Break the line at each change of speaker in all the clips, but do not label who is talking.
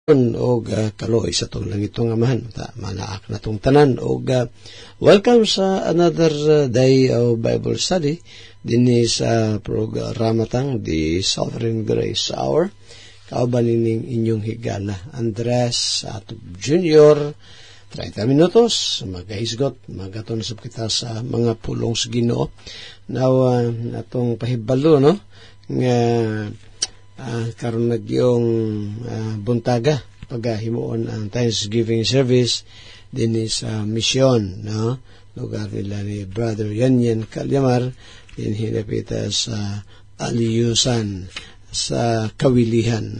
og kaloy sa tong langitong amahan manaak na tong tanan og welcome sa another day of Bible study dinhi sa programa tang The Sovereign Grace Hour. Kauban ining inyong higala Andres Jr. 30 minutos magahisgot magaton sab kita sa mga pulong sa Ginoo. Now natong pahibalo no nga karon nagyong buntaga paghimuon ang Thanksgiving service dinhi sa misyon no lugar nila ni Brother Yanyan Kalyamar dinhi napita sa Aliyusan sa Kawilihan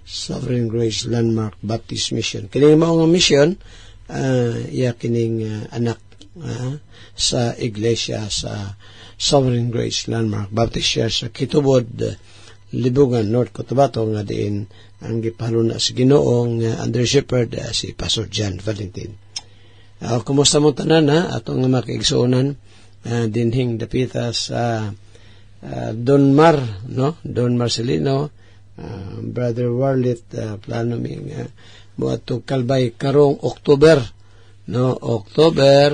Sovereign Grace Landmark Baptist Mission. Kining mao nga mission iya kining anak sa iglesia sa Sovereign Grace Landmark Baptist Church sa Kitubod, Libungan, North Cotabato nga diin ang gipahaluna sa Ginoong under shepherd si Pastor John Valentin. Kumusta mo tanan atong makiigsuonan dinhing dapita sa Don Mar no Don Marcelino, Brother Warlit plano ming moadto Kalbay karong October no October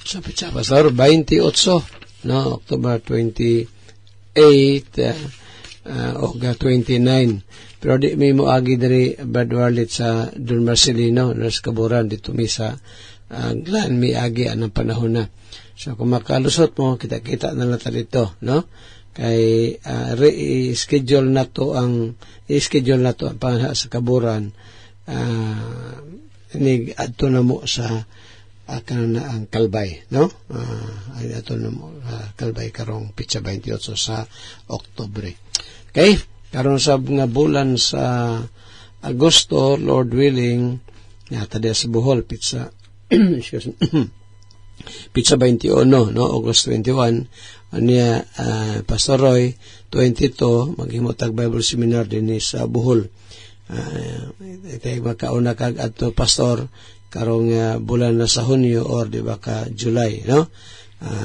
sa pitsa pastor 28 no October 28 o 29. Pero di mi mo agi dari Brad Warlit sa Don Marcelino nas Kaburan dito mi sa Glan mi agi anang panahon na. So kung makalusot mo kita-kita na lang dito no kay i-schedule na to ang pangaha sa Kaburan inig adto na mo sa kana ang Kalbay no ay ato na mo Kalbay karong pitsa 28 sa Oktubre. Okay, karon sa nga bulan sa Agosto Lord willing yata dia sa Bohol pitsa excuse me pitsa 21 no August 21 niya Pastor Roy 22 maghimutag Bible seminar dinhi sa Bohol. Itay makauna kag adto pastor karong bulan na sa Hunyo or di ba ka July no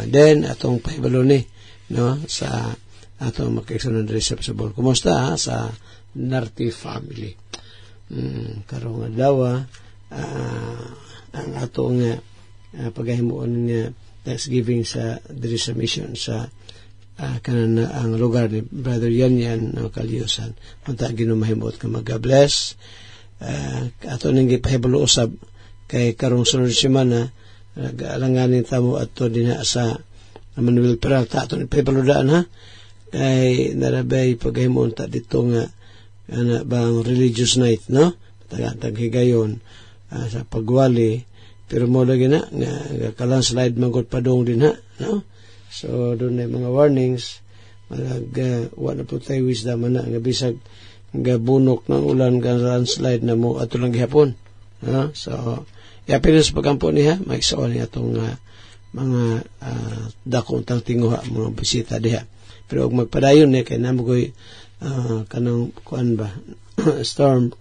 then atong pahibalo ni no sa atong makigsunan diri sa Bohol. Kumusta sa Narti family karong adlaw ang atong paghimuon nga Thanksgiving sa diri sa mission sa kanan ang lugar ni Brother Yanyan ng Kaliyusan. Punta ginumahimot ka mag-bless ato ning gipahibalo usab kay karong sunod semana alanganin tamo adto dinha sa Manuel Peralta ato ni pahibalodan ha kay narabay paghimuon ta dito nga ana bang religious night no tagatag higayon sa pagwali pero mo lagi na nga kalandslide manggod padong din ha no so doon ay mga warnings wala po tayo wisdom na nga bisag nga bunok ng ulan nga landslide na mo ato lang gihapon no so yapinos pagampo niya maigsoon niya itong mga dakong tang tinguha mga bisita diha pero og magpadayon niya kay namugoy kanang kuan ba storm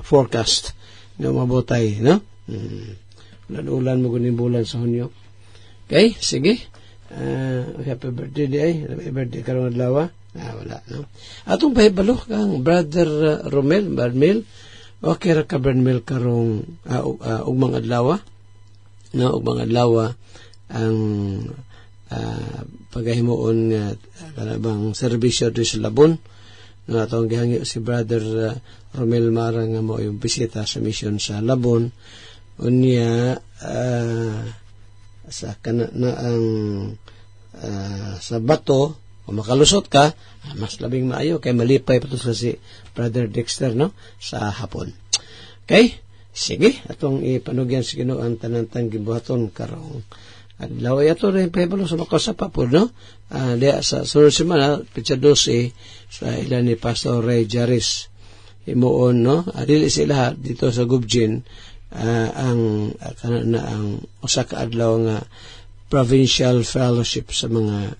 forecast nga mabutay no ulan mo guning bulan sa Hunyo. Okay sige happy birthday day happy birthday karong adlaw wala no atong pahibalo kang Brother Romel Barmel okay ra ka Barmel karong ugmang adlaw no ugmang adlaw ang paghimuon nga kanabang serbisyo di sa Labon no atong gihangi si Brother Romel Mara nga mo yung bisita sa mission sa Labon unya sa kana na ang sa bato kung makalusot ka mas labing maayo kay malipay pa to sa si Brother Dexter no sa hapon. Okay sige atong ipanugyan sa Ginoo ang tanang gibuhaton karong adlaw ato rin pahibalo sa makasapa po no diya sa sunod semana pitsa 12 sa ilan ni Pastor Ray Jaris himuon no dili sila dito sa Gubjin ang usa ka adlaw nga provincial fellowship sa mga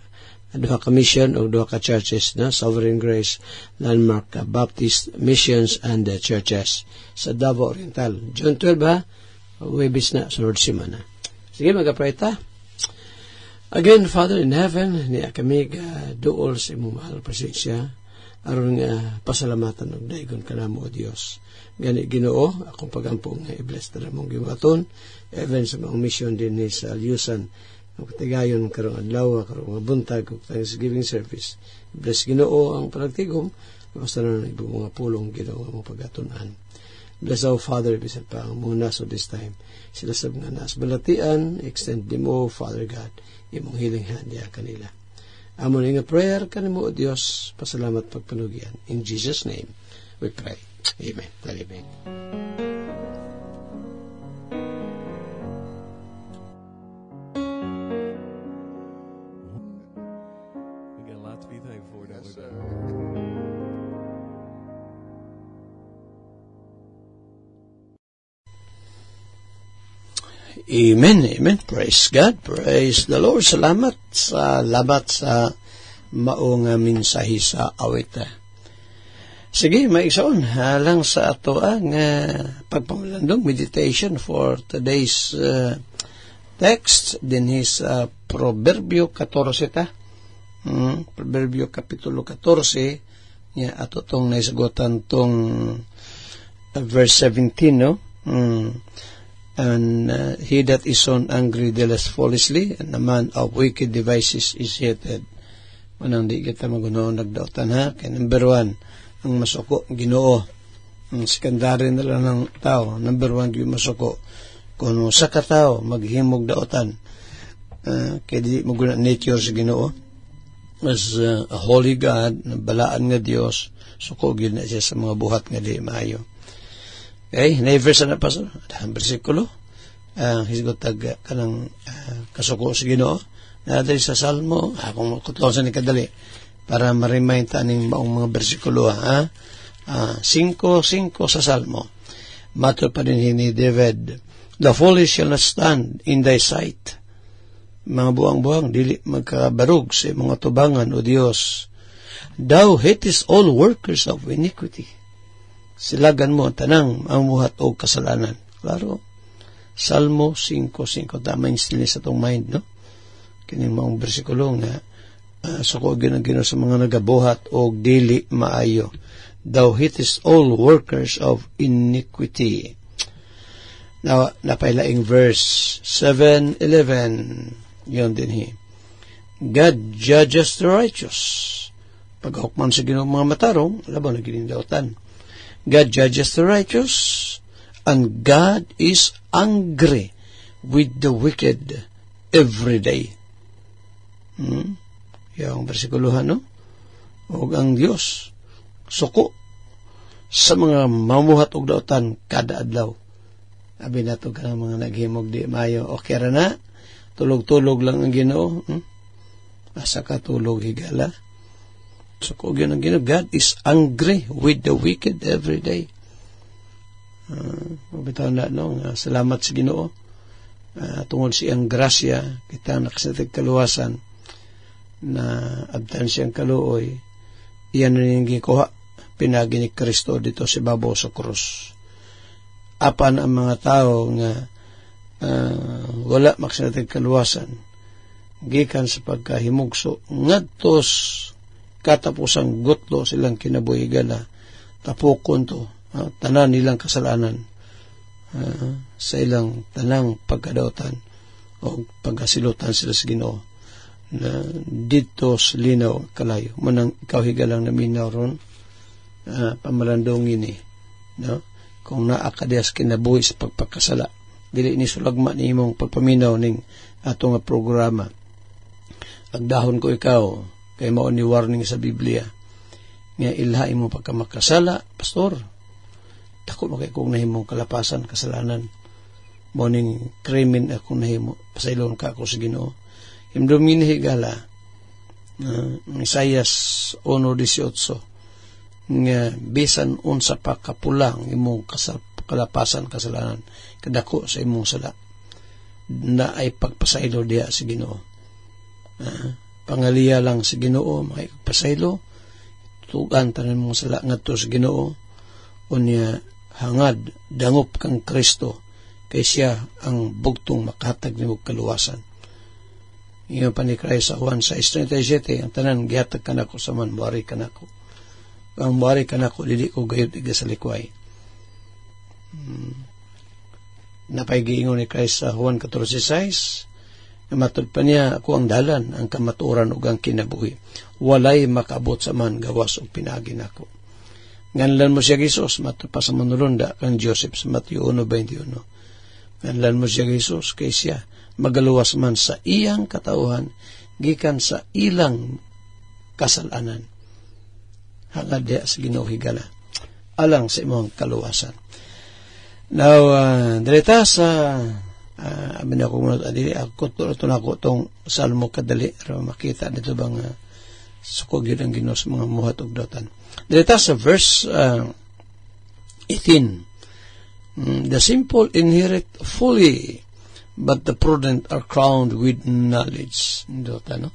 duha ka mission o duha ka churches na Sovereign Grace Landmark Baptist Missions and Churches sa Davao Oriental June 12 ha Webis na sunod semana. Sige magapray ta. Again, Father in heaven, niya kami duol sa imong mahal presensya aron nga pasalamatan og daigon kanamo o Dios. Gani Ginoo, akong pagampong nga i-bless ta mong giwaton even sa mga mission din ni sa Alyusan ang katigayon karong adlaw karong buntag ug Thanksgiving service. Bless Ginoo ang panagtigom basta na ibang mga pulong Ginoo nga mo pagatunan. Bless our Father bisan pa ang muna so this time sila sab nga nas balatian extend nimo Father God imong healing hand ya kanila. Amon nga prayer kanimo o Dios, pasalamat pagpanugyan. In Jesus name we pray. Amen. Amen.
We got a lot to be thankful for, don't we, brother?
Amen, amen. Praise God, praise the Lord. Salamat sa maong mensahe sa awit. Sige, maisaon lang sa ato ang pagpamalandong meditation for today's text din is Proverbio 14 ta. Proverbio kapitulo 14 nya ato tong naisagutan tong verse 17, no? And he that is sown angry dealeth foolishly, and the man of wicked devices is hated. Manang di kita magunoon nagdautan ha. Kaya number 1 ang masuko, Ginoo. Ang secondary na lang ng tao. Number 1, yung masuko. Kung sa katao, maghimog daotan. Kaya di maguna nature sa Ginoo. As a holy God, balaan nga Dios, suko yun na siya sa mga buhat nga di maayo. Okay, na-verse na pa sa versikulo. Hisgot tag kanang kasuko sa Ginoo. Nadali sa Salmo, akong kutlong sa nikadali. Para ma-remind taning maong mga bersikulo, 5 sa Salmo. Mato pa din ni David, the foolish shall not stand in thy sight. Mga buang-buang, dili magkabarug sa mga tubangan, o Dios. Thou hatest all workers of iniquity. Silagan mo tanang ang muhat o kasalanan. Klaro, Salmo 5:5, tama yung stilis sa itong mind, no? Kining mga bersikulo nga, suko ginagino sa mga nagabuhat o dili maayo. Thou hatest all workers of iniquity. Now, napailaing verse 7:11, yun din God judges the righteous. Pag-hukman sa Ginoo mga matarong, laban na ginindautan. God judges the righteous, and God is angry with the wicked every day. Yung versikuluhan, no? O ang Diyos, suko sa mga mamuhat og dautan kada adlaw. Abi nato ka ng mga naghimog di mayo. Okay ra na, tulog-tulog lang ang Ginoo. Asa ka tulog higala. Suko yun ang Ginoo. God is angry with the wicked every day. Mabitaw na, no? Salamat sa Ginoo. Tungod siyang grasya, kita nakasatag kaluwasan na abtan siyang kaluoy, iyan na niyang gikuha, pinagi ni Kristo dito si babaw sa krus. Apan ang mga tao nga wala makasatag kaluwasan, gikan sa pagkahimugso, ngadtos katapusang gutlo silang kinabuhigala, tapukon to, tanan nilang kasalanan, sa ilang tanang pagkadautan o pagkasilutan sila sa Ginoo na dito sa linaw kalayo. Manang ikaw higalang naminaw ron, pamalandong ini, no? Kung naakadiyas kinabuhi sa pagpagkasala, dili ni sulagma ni imong pagpaminaw ning ato nga programa. Agdahon ko ikaw, kay mao ni warning sa Biblia, nga ilha imo pagkamakasala, pastor, dako makay kung nahimong kalapasan, kasalanan, morning krimen akong nahimo, pasaylon ka ako sa Ginoo. Himdumin higala, Isaias 1:18, nga bisan unsa pa kapulang imong kalapasan, kasalanan, kadako sa imong sala, na ay pagpasaylo diha sa Ginoo. Pangaliya lang sa Ginoo, makipasaylo, tugan tanan mong sala ngadto sa Ginoo, unya hangad dangop kang Kristo, kay siya ang bugtong makahatag nimo kaluwasan. Iyo pa ni Christ sa Juan 6:37, ang tanan gihatag kanako sa manbuari kanako. ang buwari ka na ko, dili ko gayod iga sa likway. Napaigiingon ni Christ sa Juan 14:6, matod pa niya, ako ang dalan, ang kamatuoran ug ang kinabuhi. Walay makabot sa man gawas o pinagi nako. Nganlan mo siya Gisus, matod pa sa manulunda kang Joseph sa Mateo 1:21. Nganlan mo siya Gisus, kay siya magaluwas man sa iyang katauhan, gikan sa ilang kasalanan. Hangad diya sa Ginoo higala, alang sa imong kaluwasan. Now, direta sa amin ako muna adili, ako itong salmo kadali, makita dito bang sukog yun ang Ginoo sa mga muhat ug dautan. Direta sa verse 18, the simple inherit fully, but the prudent are crowned with knowledge. Dautan, no?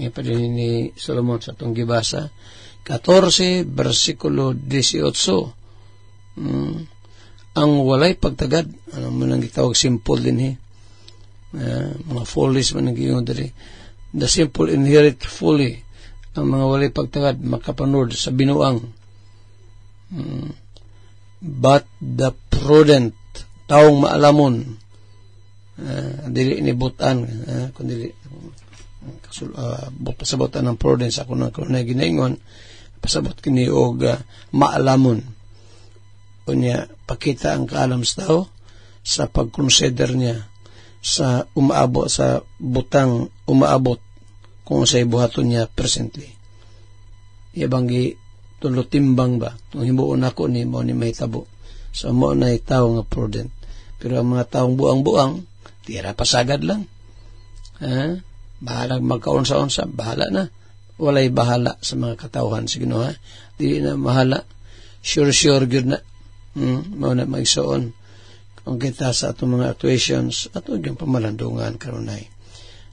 Ngayon pa din ni Solomon sa itong gibasa, 14, versikulo 18, ang walay pagtagad, ano mo nang gitawag simple din mga foolish man nang giyon diri. The simple inherit fully, ang mga walay pagtagad makapanood sa binuang. But the prudent, taong maalamon, dili inibutan, kundi pasabotan ng prudence, ako na ginaingon, pasabot kini og maalamon. Kunya pakita ang kaalam sa tao sa pag-consider niya sa umaabot sa butang umaabot kung sa ibuhaton niya presently. Ibanggi tulo timbang ba kung himuon ako ni mo ni mahitabo. So mo na tawo nga prudent. Pero ang mga taong buang-buang tira pasagad lang. Bahala magkaunsa-unsa, bahala na. Walay bahala sa mga katawhan sa Ginoo. Dili na mahala. Sure gyud na. Mao na magsuon. Kung kita sa atong mga actuations, ato yung pamalandungan kanunay.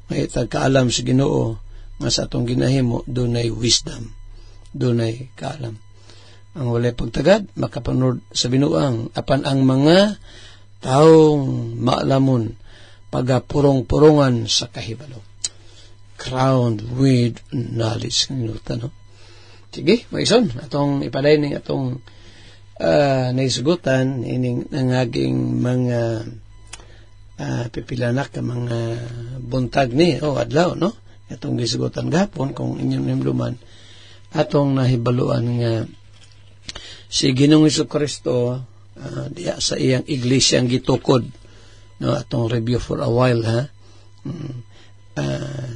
May kaalam sa Ginoo nga sa atong ginahimo dunay wisdom, dunay kaalam. Ang walay pagtagad makapanood sa binuang, apan ang mga taong maalamon pagapurong-purongan sa kahibalo, crowned with knowledge. No? Sige, maison atong ipadayon ning atong naisugutan ining nangaging mga pipilanak ka mga buntag ni adlaw, no? Atong gisugutan gapon kung inyong nimluman atong nahibaluan nga si Ginoong Jesucristo diya sa iyang iglesia ang gitukod, no? Atong review for a while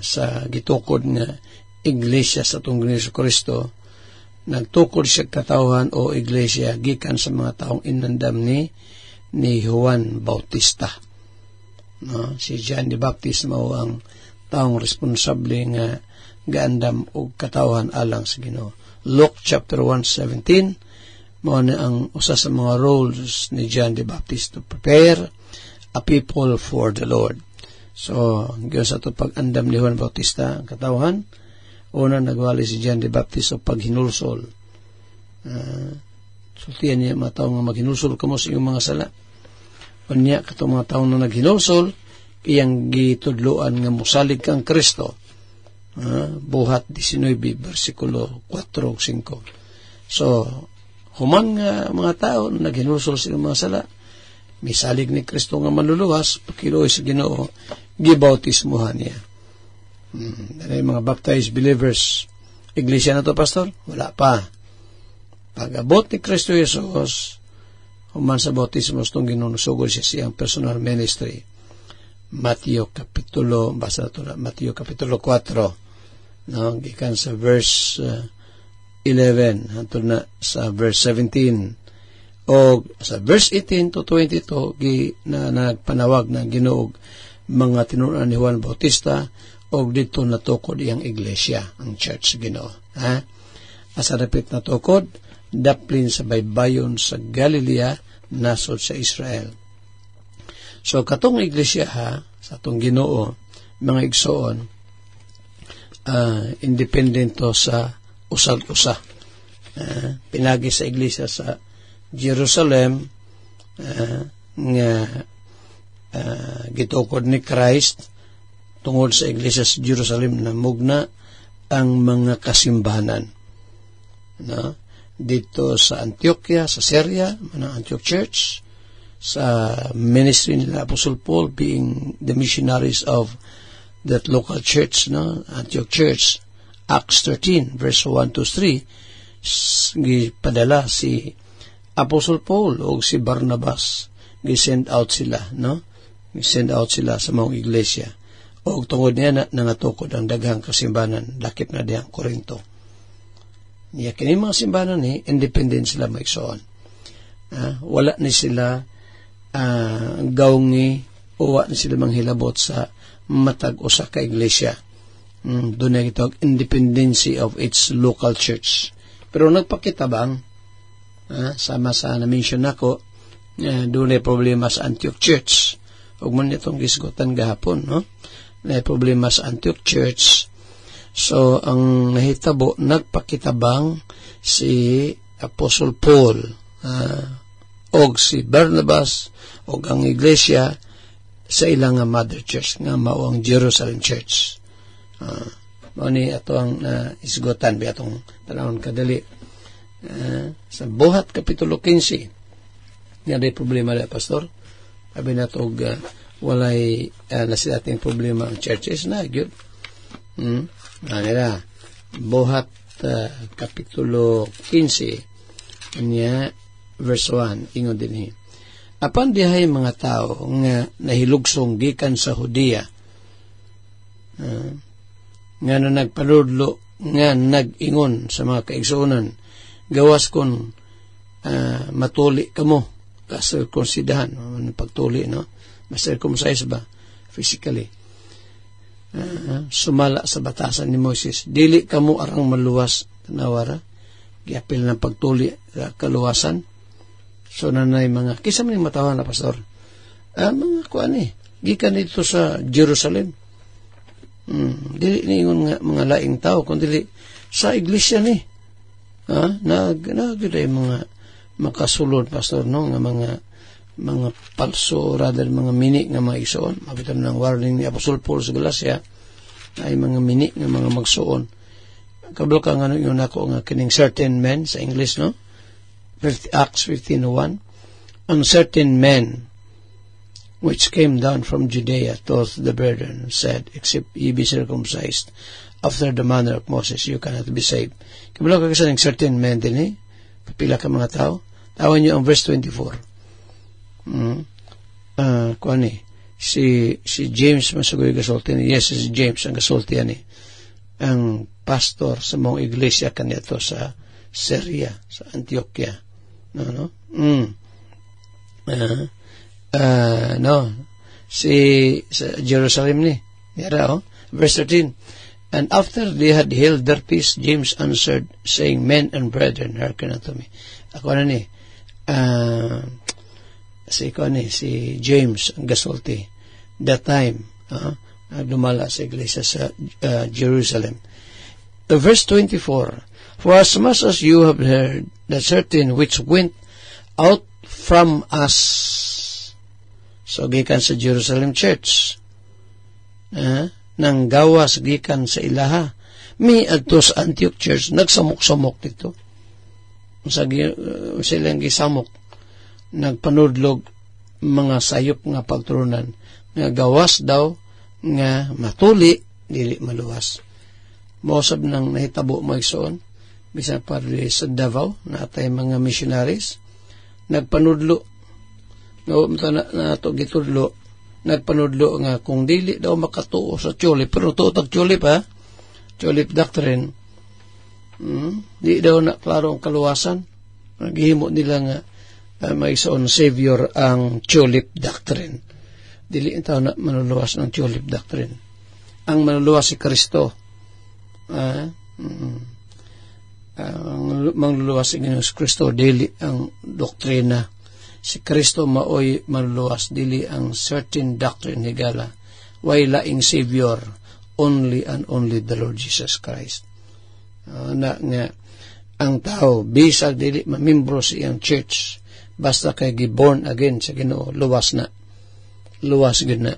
sa gitukod nga iglesia sa atong Ginoong Jesucristo. Nagtukod siya katawhan o iglesia gikan sa mga taong inandam ni Juan Bautista. No? Si John the Baptist mao ang taong responsable nga gaandam og katawhan alang sa Ginoo. Luke chapter 1:17 mao na ang usa sa mga roles ni John the Baptist to prepare a people for the Lord. So, giyon sa to pag-andam ni Juan Bautista ang katawhan. Una nagwali si John the Baptist o paghinulsol. Sultihan niya mga taong nga maghinulsol kamo sa iyong mga sala. Unya katong mga taong na naghinulsol, iyang gitudloan nga musalig kang Kristo. Buhat 19, versikulo 4-5. So, human nga mga tao na naghinulsol sa iyong mga sala, misalig ni Kristo nga manluluwas, pakiloy sa Ginoo, gibautismuhan niya. Mga baptized believers, iglesia na to, pastor? Wala pa. Pag-abot ni Kristo Jesus, human sa bautismo, itong ginunusugod siya siyang personal ministry. Mateo kapitulo 4, no? Gikan sa verse 11, hantod na sa verse 17. O sa verse 18 to 22, na nagpanawag na Ginoo mga tinunan ni Juan Bautista, og dito natukod iyang iglesia, ang church Ginoo. Asa dapit natukod, daplin sa baybayon sa Galilea, nasod sa Israel. So katong iglesia sa atong Ginoo, mga igsoon, independento sa usag-usa. Pinagi sa iglesia sa Jerusalem nga gitukod ni Christ tungod sa iglesia sa Jerusalem na mugna ang mga kasimbahanan. no? Dito sa Antioquia, sa Syria, manang Antioch Church, sa ministry nila Apostle Paul being the missionaries of that local church, no? Antioch Church. Acts 13 verse 1 to 3, gipadala si Apostle Paul o si Barnabas, gi-send out sila, no? Gi-send out sila sa mga iglesia. O tungod niya nangatukod ang daghang kasimbanan, lakip na diyang Korinto. Niya kini mga simbanan ni independent sila maigsoon. Wala ni sila gawngi o wala ni sila manghilabot sa matag usa ka iglesia. Doon na ito independency of its local church. Pero nagpakitabang sama sa na-mention ako, doon ay problema sa Antioch Church. Huwag mo nitong gisgutan gahapon, no? Na problema sa Antioch Church. So, ang nahitabo, nagpakitabang si Apostle Paul o si Barnabas o ang iglesia sa ilang mother church nga mao ang Jerusalem Church. Mao ni ato ang isgutan bi atong tanawon kadali. Sa Buhat Kapitulo 15, yan ay problema na, Pastor. Sabi na ito, walay nasi ating problema ang churches na, yun. Nila, Buhat Kapitulo 15, niya, verse 1, ingon din apan dihay mga tao nga nahilugsong gikan sa Hudiya, nga na nagpanudlo, nga nag-ingon sa mga kaigsuonan, gawas kon matuli kamo, kasirkunsidahan, pagtuli, no? Masircumcise ba? Physically. Sumala sa batasan ni Moses, dili kamo arang maluwas, tanawara, giapil ng pagtuli kaluwasan. So, nanay mga, kisa man yung matawan na, Pastor? Mga kuan gikan dito sa Jerusalem. Dili niingon nga mga laing tao, kundi sa iglesia ni. Nagday mga makasulod, Pastor, no? Nga mga palso, rather mga mini nga mga igsoon. Mabitan ng warning ni Apostle Paul sa Galacia, ay mga mini nga mga magsuon. Kabalo ka nga yun ako nga kining certain men sa English, no? Acts 15:1, and certain men which came down from Judea told the brethren, said, except ye be circumcised after the manner of Moses, you cannot be saved. Kabalo ka kasi ng certain men din kapila ka mga tao. Tawan nyo ang verse 24. Si James masagoy gasulti ni, yes, si James ang gasulti yan ang pastor sa mga iglesia kanito sa Syria, sa Antioquia. No? Sa Jerusalem ni. Yara, verse 13. And after they had held their peace, James answered, saying, men and brethren, hearken unto me. Ako na ni, si James ang gasulti. That time, dumala sa iglesia sa Jerusalem. Verse 24, for as much as you have heard that certain which went out from us, so gikan sa Jerusalem Church, nang gawas gikan sa ilaha, mi adto sa Antioch Church, nagsamok-samok dito. Silang gisamok, nagpanudlog mga sayop nga pagturunan, nga gawas daw, nga matuli, dili maluwas. Mausap ng nahitabo maigsoon, bisan pa sa Davao, na atay mga missionaries, nagpanudlo, na ito gitudlo, nagpanudlo nga kung dili daw makatuo sa tulip, pero tuotag tulip tulip doctrine, di daw na klaro ang kaluwasan, naghihimo nila nga maigsoon Savior ang tulip doctrine. Dili ito na manuluwas ng tulip doctrine. Ang manuluwas si Kristo, ang manluluwas si Kristo, dili ang doktrina. Si Kristo maoy manluluwas, dili ang certain doctrine higala. Way laing Savior, only and only the Lord Jesus Christ. Nga ang tao, bisag dili mamembro sa iyang church, basta kay giborn again sa Ginoo, luwas gid na.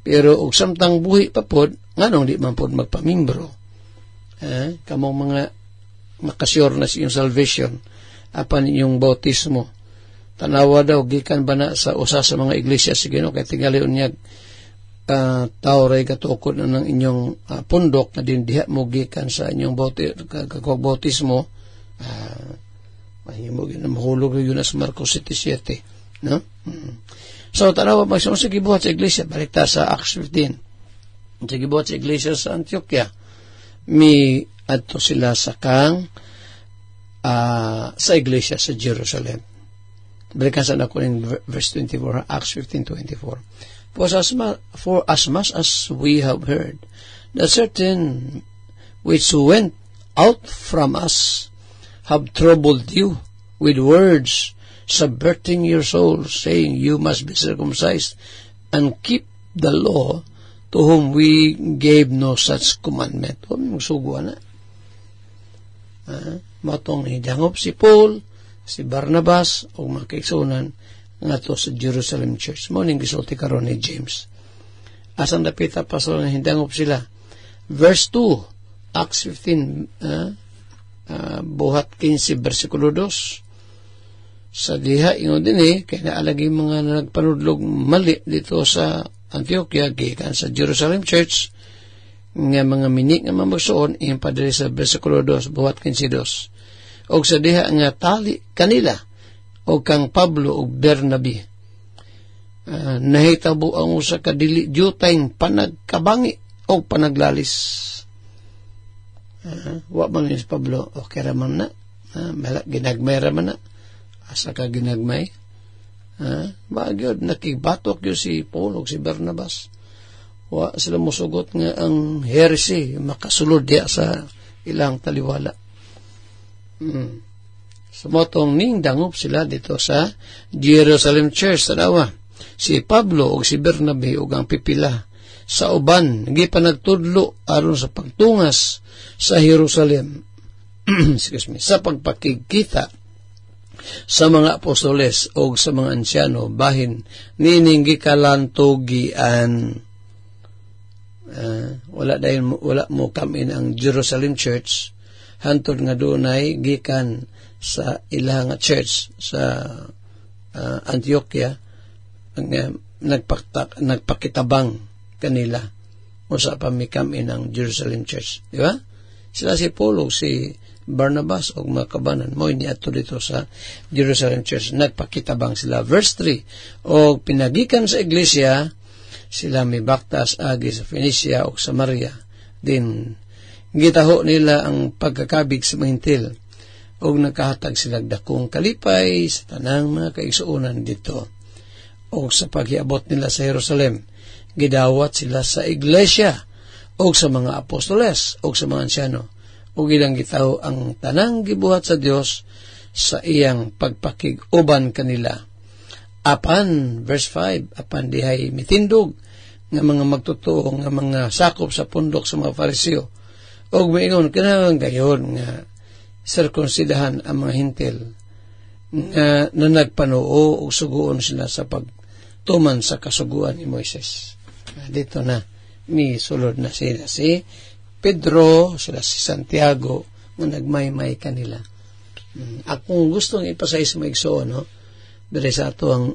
Pero og samtang buhi pa pod, nganong di man pod magpamimbro. Kamong mga makasure na sa iyong salvation apan inyong bautismo. Tanawa daw gikan ba na sa usa sa mga iglesia sa Ginoo kay tingali unyag tawray katukod na ng inyong pundok na diha mo gikan sa inyong bautismo. Mahimo gyud na mahulog yun sa Marcos 7:7, no? So tanawa magsunod sa gibuhat sa iglesia, balik ta sa Acts 15. Sa gibuhat sa iglesia sa Antioquia, adto sila sa sa iglesia sa Jerusalem. Balikan sa ako in verse 24, Acts 15:24. For as much as we have heard that certain which went out from us have troubled you with words, subverting your souls, saying, you must be circumcised and keep the law, to whom we gave no such commandment. Magsuguan na. Matong hidangop si Paul, si Barnabas, o mga kaigsunan nga to sa Jerusalem Church. Mo ning gisulti karon ni James. Asang dapita pasol nga hidangop sila. Verse 2, Acts 15, buhat 15, versikulo 2. Sa diha, ingon din kaya naalagi mga nagpanudlog mali dito sa Antioquia, gikan sa Jerusalem Church, nga mga minik nga mamagsuon, yung padali sa versikulo 2, buhat 15:2. O sa diha nga tali kanila, o kang Pablo o Bernabe, nahitabo ang usa ka dili jutay panagkabangi o panaglalis. Wa man ni Pablo, okay raman na, ginagmay raman na, asa ka ginagmay, magyod, nakibatok yun si Paul o si Barnabas. Wa sila musugot nga ang heresy makasulod diya sa ilang taliwala. Sumotong ning dangop sila dito sa Jerusalem Church. Tanawa, si Pablo o si Bernabe o ang pipila sa uban, hindi pa nagtudlo aron sa pagtungas sa Jerusalem. Excuse me, sa pagpakikita sa mga apostoles o sa mga ansyano, bahin nining gikalantugian. Wala mo kamin ang Jerusalem Church hantod nga dunay gikan sa ilang church sa Antioquia nga nagpakitabang kanila o sa pamikamin ng Jerusalem Church, di ba? Sila si Paul o si Barnabas o mga kabanan mo ini ato dito sa Jerusalem Church, nagpakitabang sila. Verse 3, o pinagikan sa iglesia sila may baktas agi sa Phoenicia o Samaria, din gitaho nila ang pagkakabig sa mahintil o nakahatag sila dakong kalipay sa tanang mga kaigsuunan dito. O sa paghiabot nila sa Jerusalem, gidawat sila sa iglesia o sa mga apostoles o sa mga ansyano o gilang gitaho ang tanang gibuhat sa Dios sa iyang pagpakig-uban kanila. Apan, verse 5, apan dihay mitindog nga mga magtotoo nga mga sakop sa pundok sa mga Fariseo o maingon kinahanglan gayon nga sirkunsidahan ang mga hintil na nagpanuo o suguon sila sa pagtuman sa kasuguan ni Moises. Dito na sulod na sila si Pedro, sila si Santiago nga nagmaymay kanila. Akong gustong ipasayis mo igsoon, no? Dere sa ato ang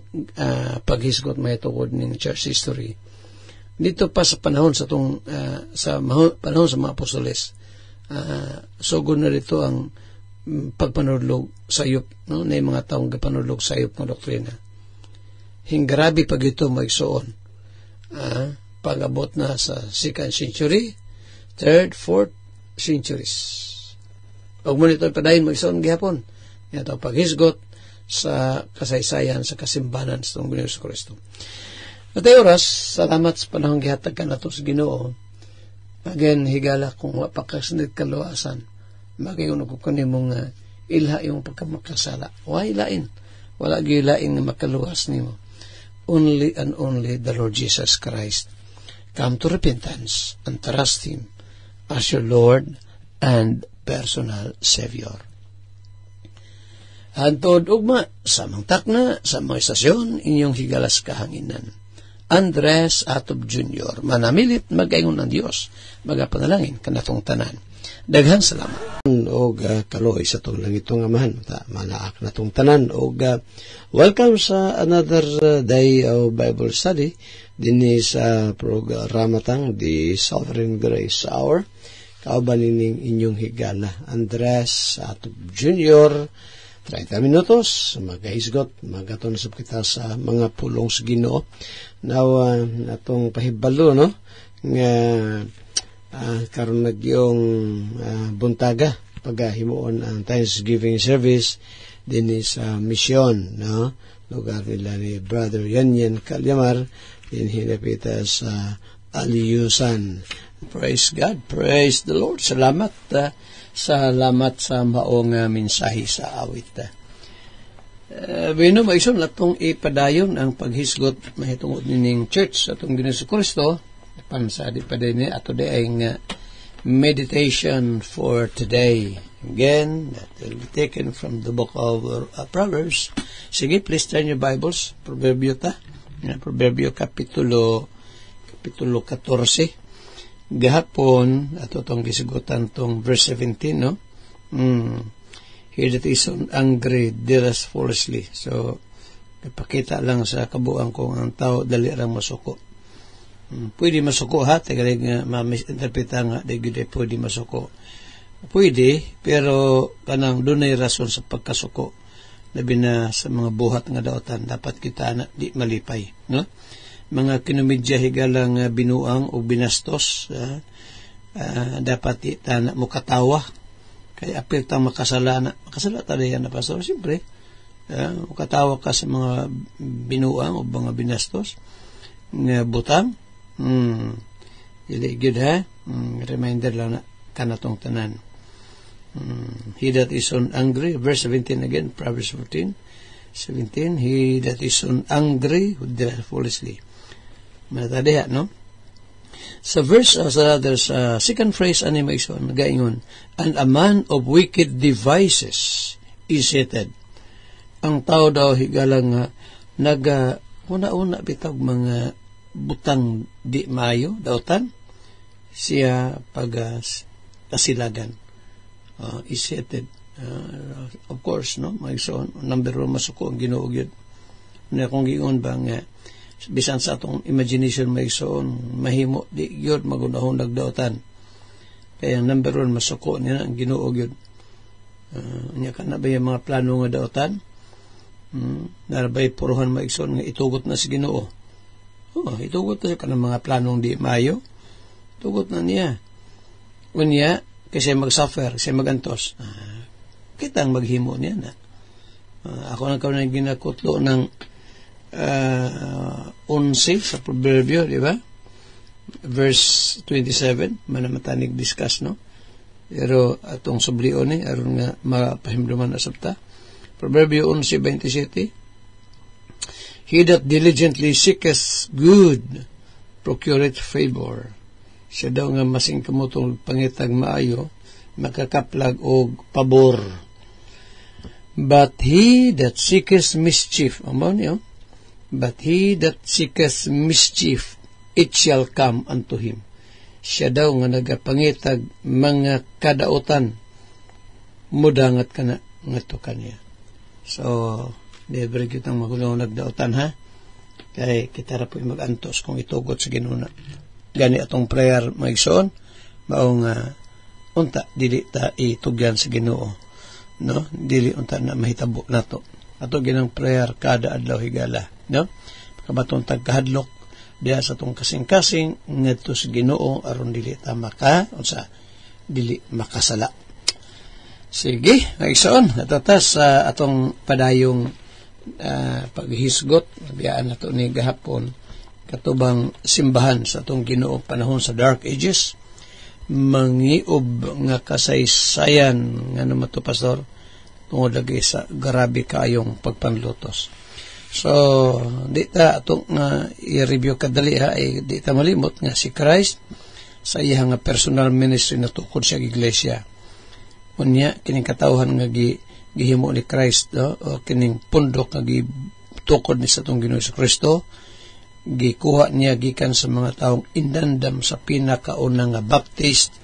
paghisgot may tukod ng church history. Dito pa sa panahon sa panahon sa mga apostoles, sugod na dito ang pagpanudlog sayop, no? Na mga taong kapanudlog sayop ng doktrina. Hinggrabe pag ito maigsoon. Pag-abot na sa 2nd century, 3rd, 4th centuries. Pag mo nito padayon maigsoon gihapon, ito paghisgot sa kasaysayan sa kasimbanan sa Ginoo sa Kristo. At ay oras, salamat sa panahong gihatag ka na ito sa Ginoo. Again, higala kung wapakasunod kaluasan, magiunog ko kanimong ilha yung pagkamakasala. Why lain? Wala gilain na makaluwas nimo. Only and only the Lord Jesus Christ. Come to repentance and trust Him as your Lord and personal Savior. Hantod ugma, samang takna, sa mga istasyon, inyong higalas kahanginan. Andres Atob Jr. Manamilit, mag-aingon ng Diyos, magapanalangin kanatong tanan. Daghang salamat.
Og kaloy sa tong langitong amahan manaak na tong tanan og welcome sa another day of Bible study dinhi sa programa tang The Sovereign Grace Hour. Kauban ining inyong higala Andres Jr. 30 minutos magahisgot magaton sab kita sa mga pulong sa Ginoo. Now atong pahibalo no nga karon nagyong buntaga paghimuon ang Thanksgiving service dinhi sa misyon no lugar nila ni Brother Yanyan Calyamar dinhi napita sa Aliyusan. Praise God, praise the Lord. Salamat sa maong mensahe sa awit. Bino maison latong ipadayon ang paghisgot mahitungod nining church sa atong Ginoong Kristo. Pansadi pa din ato di ay meditation for today. Again, that will be taken from the book of Proverbs. Sige, please turn your Bibles. Proverbio Kapitulo 14. Gahapon, ato itong gisigutan tong verse 17, no? He that is angry dealeth foolishly. So, ipakita lang sa kabuang kung ang tao dali rang masuko. Pwede masuko ha, tagalig nga ma-misinterpreta nga pwede masuko. Pwede, pero kanang dunay rason sa pagkasuko. Labi na sa mga buhat nga daotan, dapat kita na di malipay. No? Mga kinumidya higalang binuang o binastos, dapat kita na mukatawa. Kaya apil tang makasala tayo yan na pastor. Siyempre, mukatawa ka sa mga binuang o mga binastos nga butang. Dili good ha. Reminder lang na kanatong tanan. He that is angry, verse 17 again, Proverbs 14:17. He that is angry would deal foolishly. Matadiha, no? Sa verse there's a second phrase animation gaingon, and a man of wicked devices is hated. Ang tao daw higalang una-una bitag mga butang di maayo dautan siya kasilagan is hated. Of course, no, may so number 1 masuko ang Ginoo gyud na kung giingon ba nga bisan sa atong imagination may so mahimo di gyud magunahon nagdautan kaya number 1 masuko niya ang Ginoo gyud. Nya kana ba yung mga plano nga dautan narabay puruhan maigsoon nga itugot na si Ginoo. Itugot na siya ng mga planong di maayo. Tugot na niya. Unya, kasi mag-suffer, kasi mag-antos. Kita ang maghimo niya na. Ako na kaunang ginakutlo ng 11 sa Proverbio, di ba? Verse 27, manamatanig discuss, no? Pero atong sublion ni, aron nga mapahimduman na sabta. Proverbio 11:27, he that diligently seeketh good procureth favor. Siya daw nga masing kamutong pangitag maayo, makakaplag og pabor. But he that seeketh mischief, but he that seeketh mischief, it shall come unto him. Siya daw nga nagapangitag mga kadautan, mudangat ka na ngato kanya. So, never kitang magulong nagdautan ha. Kaya kita ra po mag-antos kung itugot sa Ginoo. Gani atong prayer maigsoon maong unta dili ta itugyan sa Ginoo. No? Dili unta na mahitabo nato. Ato ginang prayer kada adlaw higala, no? Kabaton tagkahadlok diha sa tong kasing-kasing ngadto sa Ginoo aron dili ta dili makasala. Sige, maigsoon natatas sa atong padayong paghisgot biyaan nato ni gahapon katubang simbahan sa atong Ginoo panahon sa Dark Ages, mangiob nga kasaysayan nga naman to pastor tungod lagi sa grabe kayong pagpanlutos. So di ta atong i-review kadali ha, di ta malimot nga si Christ sa iyang personal ministry na tukod sa iglesia. Unya kining katawhan nga gihimo ni Christ, o kining pundok nga gitukod ni sa atong Ginoo sa Kristo, gikuha niya gikan sa mga taong indandam sa pinakaunang nga baptist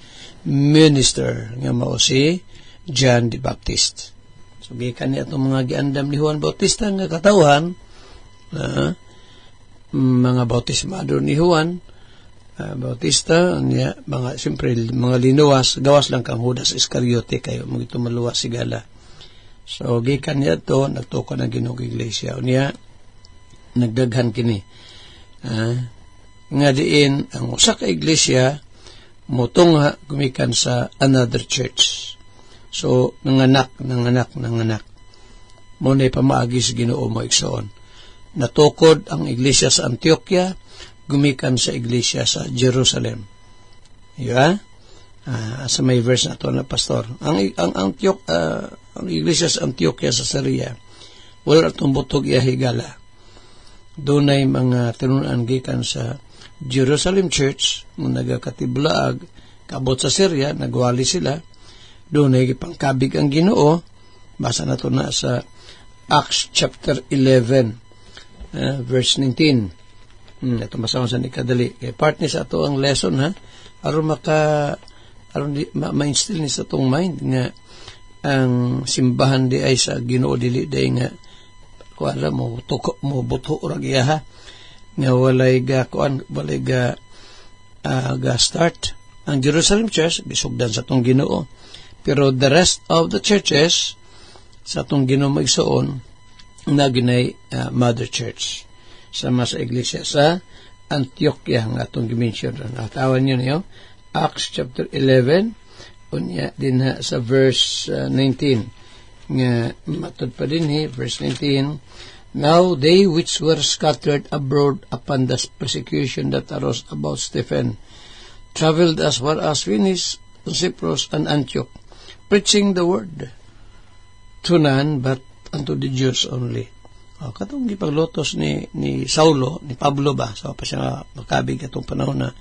minister nga mao si John the Baptist. So gikan niya itong mga giandam ni Juan Bautista nga katawhan, mga bautismado ni Juan Bautista, niya mga siyempre mga linuwas, gawas lang kang Judas Iscariote kayo mga maluwas sigala. So gikan niya to nagtuko ng Ginoong Iglesia niya nagdaghan kini nga diin ang usa ka iglesia motong gumikan sa another church. So nanganak mo na pamaagi sa Ginoo mo igsoon. Natukod ang iglesia sa Antioquia gumikan sa iglesia sa Jerusalem. Yeah? Sa may verse na to na pastor. Ang iglesia sa Antioquia sa Syria wala itong butog higala. Doon ay mga tinunan gikan sa Jerusalem Church nung nagakatiblaag kabot sa Syria, nagwali sila. Doon ay pangkabig ang Ginoo. Basa na ito na sa Acts chapter 11 verse 19. Ito masama sa nikadali. Kaya part ni sa ito ang lesson aron ma-instill ni sa itong mind nga ang simbahan di ay sa Ginoo dili day nga kuan mo buto ora giya nga walay ga start ang Jerusalem Church bisugdan sa tong Ginoo, pero the rest of the churches sa tong Ginoo maigsoon na ginay mother church sama sa iglesia sa Antioquia nga atong gimension na tawan niyo Acts chapter 11 unya din sa verse 19 nga matod pa din verse 19. Now they which were scattered abroad upon the persecution that arose about Stephen traveled as far as Phoenicia, Cyprus, and Antioch, preaching the word to none but unto the Jews only. Katong gipaglotos ni Saulo, ni Pablo ba? So pa siya makabig atong panahon na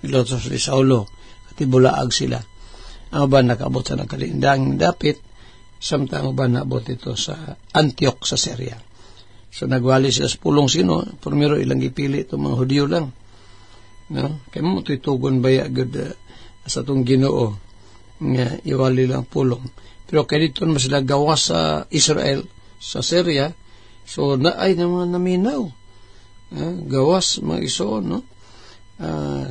gilotos ni Saulo. Katibulaag sila. Ang ba nakabot sa nagkalindang dapit, samtang ba naabot ito sa Antioch sa Syria. So nagwali sila sa pulong sino, primero ilang gipili itong mga Hudyo lang. No? Kaya mo ito'y tugon baya agad sa itong Ginoo nga iwali lang pulong. Pero kaya dito naman sila gawa sa Israel, sa Syria, so naay naman naminaw. Gawas mga isoon, no?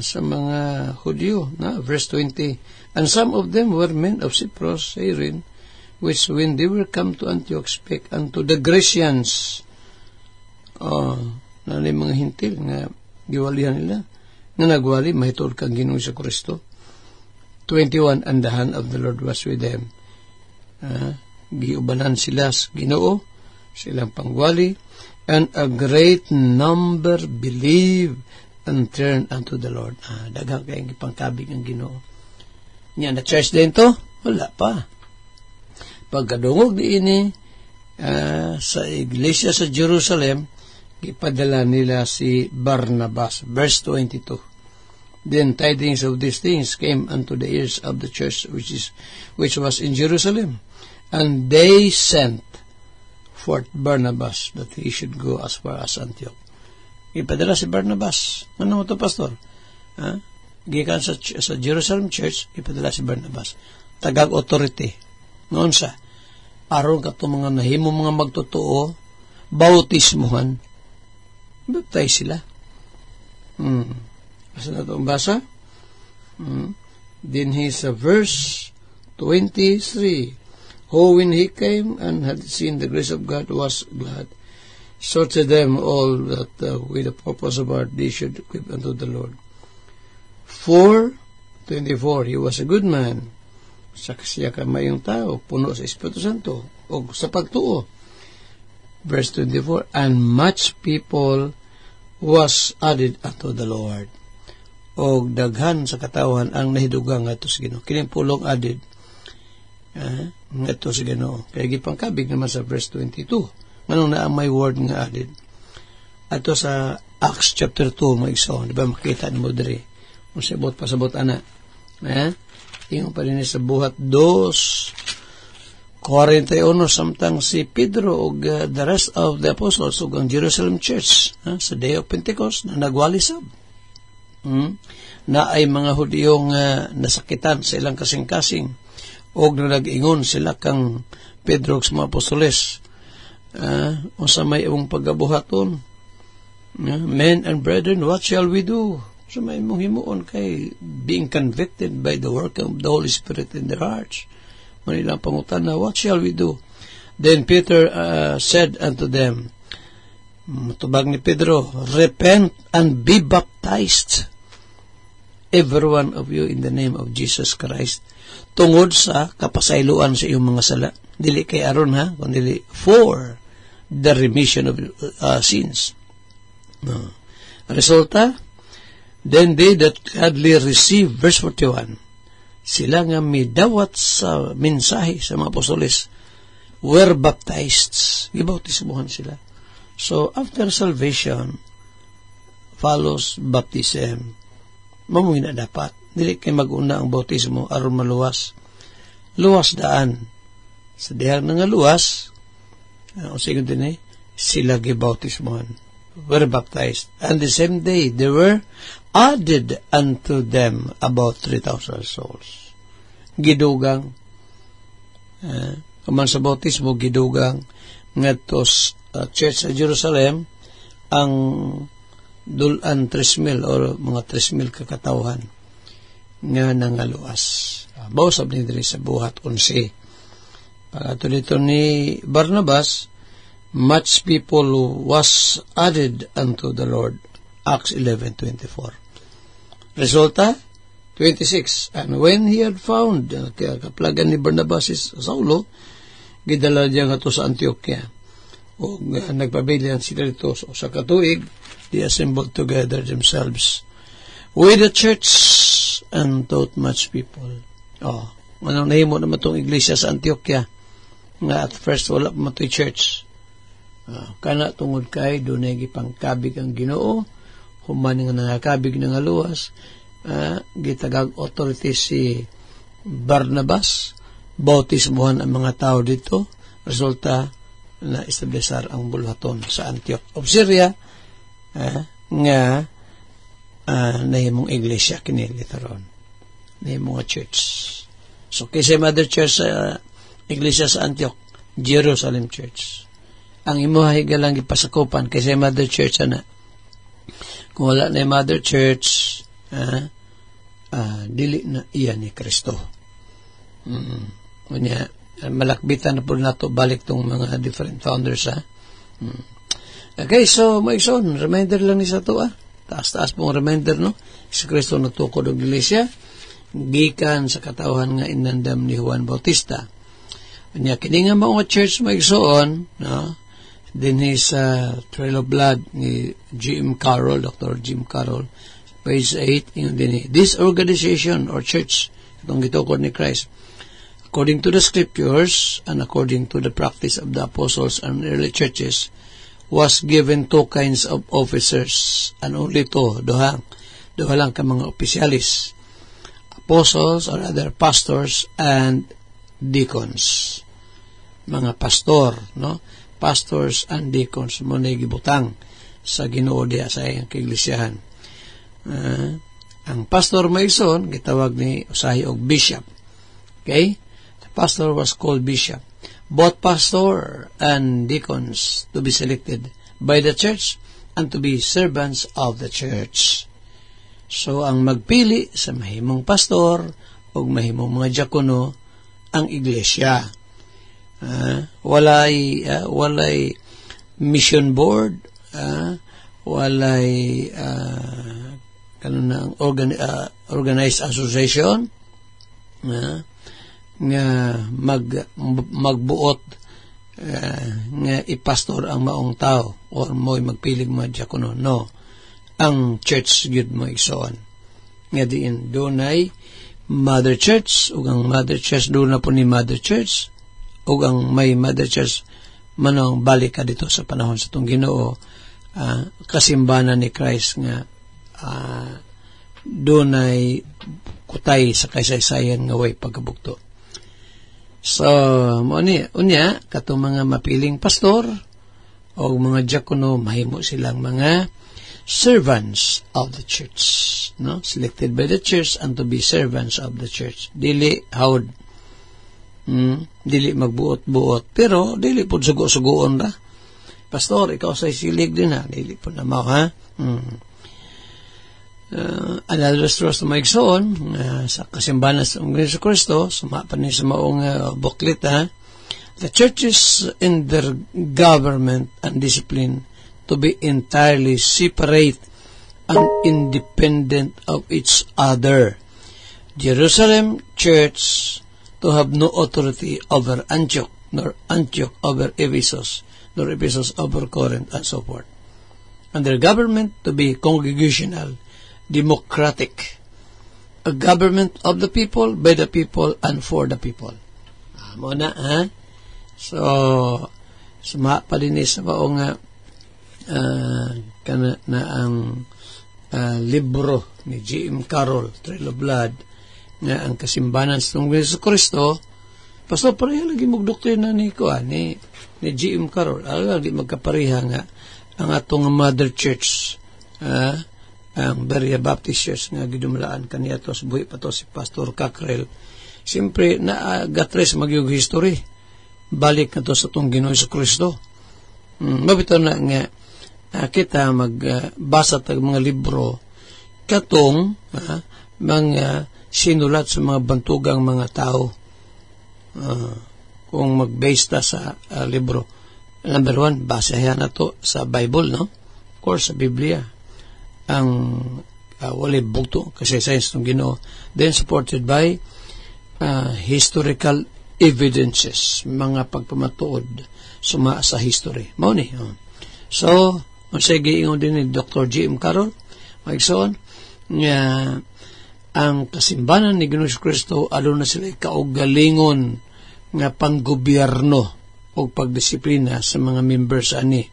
Sa mga Hudyo, na verse 20. And some of them were men of Cyprus, Cyrene, which when they were come to Antioch spake unto the Grecians, na mga hintil nga giwalihan nila, nga nagwali mahitol kang Ginoo sa Kristo. 21. And the hand of the Lord was with them. Giubanan sila sa Ginoo, silang pangwali, and a great number believe and turn unto the Lord. Daghang kayong ipangkabig ang Ginoo. Nya na church din to? Wala pa. Pagkadungog di ini sa iglesia sa Jerusalem, ipadala nila si Barnabas. Verse 22. Then tidings of these things came unto the ears of the church which was in Jerusalem, and they sent forth Barnabas that he should go as far as Antioch. Ipadala si Barnabas. Ano mo ito, pastor? Gikan sa Jerusalem Church, ipadala si Barnabas. Tagag authority. Noon sa aron ka itong mga nahimo mga magtotoo, bautismuhan, baptize sila. Asa na itong basa? Then he sa verse 23, who when he came and had seen the grace of God was glad, so to them all that with the purpose of heart they should equip unto the Lord. 4:24, he was a good man, siya kamayong tao, puno sa Espiritu Santo o sa pagtuo. Verse 24, and much people was added unto the Lord. O daghan sa katawan ang nahidugang nga ito sa Ginoo. Kining pulong added nga ito sa Ginoo. Kaya gipangkabig naman sa verse 22. Nganong na ang may word nga added. Ato sa Acts chapter 2 may iso, di ba makita ni mo diri? Kung sabot pasabot ana. Tingnan pa rin sa buhat 2:41 samtang si Pedro o the rest of the apostles o ang Jerusalem Church sa Day of Pentecost na nagwalisab. na ay mga Hudiyong nasakitan sa ilang kasing-kasing o nag-ingon sila kang Pedro sa mga apostoles o sa may imong paggabuhaton. Men and brethren, what shall we do? So may imong himuon kay being convicted by the work of the Holy Spirit in their hearts. Manilang pangutan na, what shall we do? Then Peter said unto them, matubag ni Pedro, repent and be baptized, every one of you, in the name of Jesus Christ, tungod sa kapasayloan sa iyong mga sala. Dili kay aron ha, kundi for the remission of sins. Resulta, then they that gladly receive, verse 41, sila nga midawat sa mensahe sa mga apostoles, were baptized. Gibautismuhan sila. So, after salvation, follows baptism. Mamuhi na dapat. Dili kay mag-una ang bautismo aron maluwas. Luwas daan. Sa dihang nga luwas, o sigod din sila gibautismuhan. Were baptized. And the same day, there were added unto them about 3,000 souls. Gidugang, kuman sa bautismo, gidugang ngatos church sa Jerusalem, ang dulan 3,000 o mga 3,000 kakatawhan nga nangaluas. Bausab ni diri sa buhat 11. Pagkato dito ni Barnabas, much people was added unto the Lord. Acts 11:24. Resulta, 26. And when he had found, kaplagan ni Barnabas is Saulo, gidala niya nga to sa Antioquia. O nagpabilihan sila dito sa katuig, they assembled together themselves with the church and taught much people. Anong nahimo naman itong iglesia sa Antioquia? Nga at first wala pa matoy church. Kana tungod kay dunay gipangkabig ang Ginoo, human nga nangakabig ng aluwas, gitagag authority si Barnabas, bautismuhan ang mga tao dito, resulta na establisar ang bulhaton sa Antioch of Syria, nga nahimong iglesia kini literon, nahimong church. So kaysa mother church sa iglesia sa Antioch, Jerusalem Church. Ang imuhay galang ipasakupan kaysa mother church na. Kung wala na mother church, dili na iya ni Kristo. Kunya, malakbitan na po nato balik tong mga different founders Okay, so maigsoon, reminder lang ni sa to taas-taas pong reminder, no? Si Kristo nagtukod og iglesia gikan sa katawhan nga inandam ni Juan Bautista. Kunya kini nga mga church maigsoon, no? Dinhi sa Trail of Blood ni Dr. Jim Carroll, page 8, yung dinhi, this organization or church itong gitukod ni Christ, according to the scriptures and according to the practice of the apostles and early churches, was given two kinds of officers, and only two, duha lang ka mga opisyalis, apostles or other pastors and deacons, mga pastor, no? Pastors and deacons mo na gibutang sa Ginoo diha sa iyang kaiglesiyahan. Ang pastor maison gitawag ni usahay og bishop. Okay? The pastor was called bishop. Both pastor and deacons to be selected by the church and to be servants of the church. So ang magpili sa mahimong pastor o mahimong mga diakono ang iglesia. Walay mission board, walay organized association nga magbuot nga ipastor ang maong tao or mo'y magpilig mga diakono. No, ang church gyud mo igsoon nga diin dunay mother church ug ang mother church doon na po ni mother church ug ang may mother church manong balik ka dito sa panahon sa itong Ginoo, kasimbanan ni Christ nga doon ay kutay sa kaysaysayan nga way pagkabugto. So unya katong mga mapiling pastor o mga diakono mahimo silang mga servants of the church, no? Selected by the church and to be servants of the church. Dili hawd, dili magbuot-buot, pero dili po sugo-sugoon ra. Pastor, ikaw sa silig din ha, dili po na mao ha. Another source na maigsoon sa kasimbahan sa Iglesia Cristo, sumapan ni sa maong booklet ha. The churches in their government and discipline to be entirely separate and independent of each other. Jerusalem church to have no authority over Antioch, nor Antioch over Ephesus, nor Ephesus over Corinth, and so forth. And their government to be congregational, democratic, a government of the people, by the people, and for the people. Muna, ha? So, suma pa din sa maong kana na ang libro ni J.M. Carroll, Trail of Blood, nga ang kasimbanan sa Iglesia Cristo. Pastor, pareha lagi magdoktrina ni J.M. Carroll. Di magkapariha nga ang atong mother church, ang Berea Baptist Church nga gidumlaan kaniya to sa buhi pa to si Pastor Cockrell. Siyempre, gatres magyug history. Balik na to sa itong Ginoo sa Kristo. Mabito na nga kita magbasa tag mga libro katong mga sinulat sa mga bantugang mga tao. Kung mag-base ta sa libro. Number 1, basahan na to sa Bible, no? Of course, sa Biblia. Ang walay bugto kasi science ng Ginoo. Then supported by historical evidences, mga pagpamatuod sa history. Mao ni. So, sige ingon din ni Dr. J.M. Carroll, maigsoon nga ang kasimbanan ni Ginoong Kristo alo na sila kaugalingon nga panggobyerno o pagdisiplina sa mga members ani,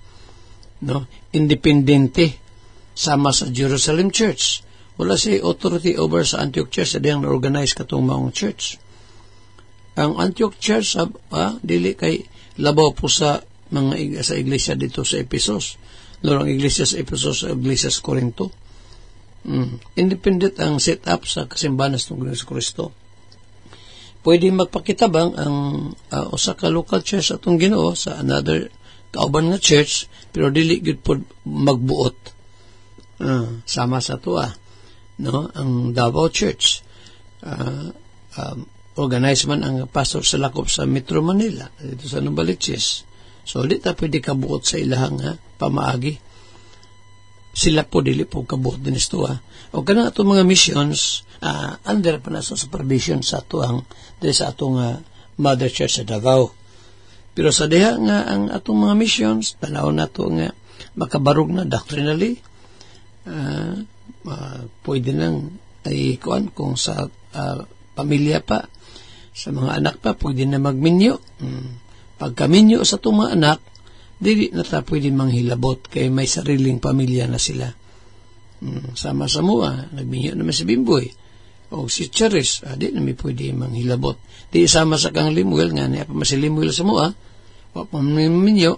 no? Independente sama sa Jerusalem Church. Wala siya authority over sa Antioch Church, adiyang na-organize katong maong church. Ang Antioch Church dili kay labaw po sa mga sa iglesia dito sa Ephesus. Lorong iglesia sa Ephesus, sa iglesia sa Corinto. Independent ang set-up sa kasimbahan ng Iglesia Cristo. Pwede magpakitabang ang usa ka local church atong Ginoo sa another kauban nga church, pero dili gid pod magbuot. Sama sa tuwa, no? Ang Davao Church organize man ang pastor sa lakop sa Metro Manila dito sa Novaliches. So di ta pwede kabuot sa ilahang pamaagi. Sila po dili po kabuot din ito o kanang atong mga missions under pa na sa supervision sa atuang dili sa atong mother church sa Davao. Pero sa diha nga ang atong mga missions tanaw na to nga makabarog na doctrinally, pwede nang ay kuan kung sa pamilya pa, sa mga anak pa pwede na magminyo. Pagkaminyo sa itong mga anak, dili na ta pwede manghilabot kay may sariling pamilya na sila. Sama sa mua, nagminyo naman si Bimboy o si Charis, di na may pwede manghilabot. Di sama sa kang Limuel nga niya pa masilimuel sa mua, wap maminyo.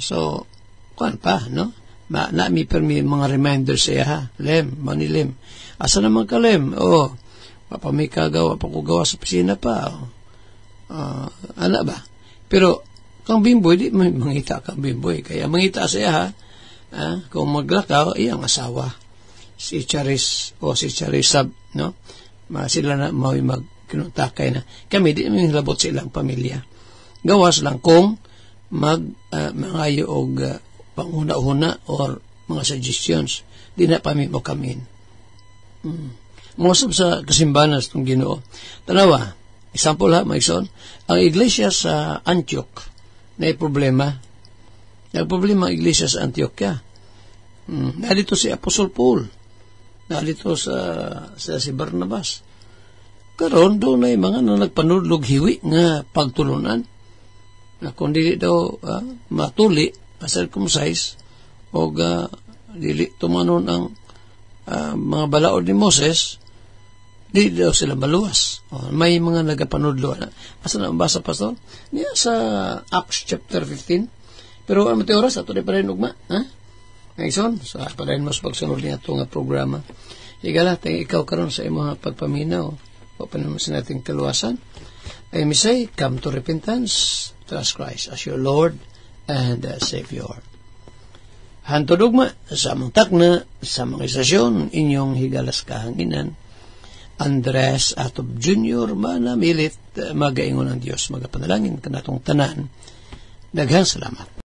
So kuan pa, no? Na mi permi mga reminders siya Lem, manilem. Asa naman ka Lem? Papamikagawa pa ko gawa sa pisina pa. Ana ba? Pero kang Bimboy, di mangita kang Bimboy. Kaya mangita siya kung maglakaw, iyang asawa. Si Charis o si Charisab, no? Sila na mawi magkinutakay na. Kami, di namin labot sa ilang pamilya. Gawas lang kung mangayo og panguna-una or mga suggestions. Di na pa mo kamin. Musab sa kasimbahan ng Ginoo. Tanawa, example maigsoon, ang iglesia sa Antioch na problema. Nagproblema ang iglesia sa Antioquia. Narito si Apostol Paul. Narito si Barnabas. Karon doon na mga nagpanudlog hiwi nga pagtulunan. Na kung dili daw matuli, circumcise, o dili tumanon ang mga balaod ni Moses, di daw sila maluwas. May mga nagapanudlo. Asa na ang basa, Pastor? Niya sa Acts chapter 15. Pero ang mateoras, ato na pa rin ugma. Ngayon, sa palayan mas pagsunod niya ito nga programa. Higala, ikaw karon sa imong pagpaminaw, papanin mo sa nating kaluwasan. Ay misay, come to repentance, trust Christ as your Lord and Savior. Hantodugma sa among takna, sa mga istasyon, inyong higalas kahanginan, Andres Atob Jr. manamilit, magaingon ang Diyos, magapanalangin kanatong tanan. Daghang salamat.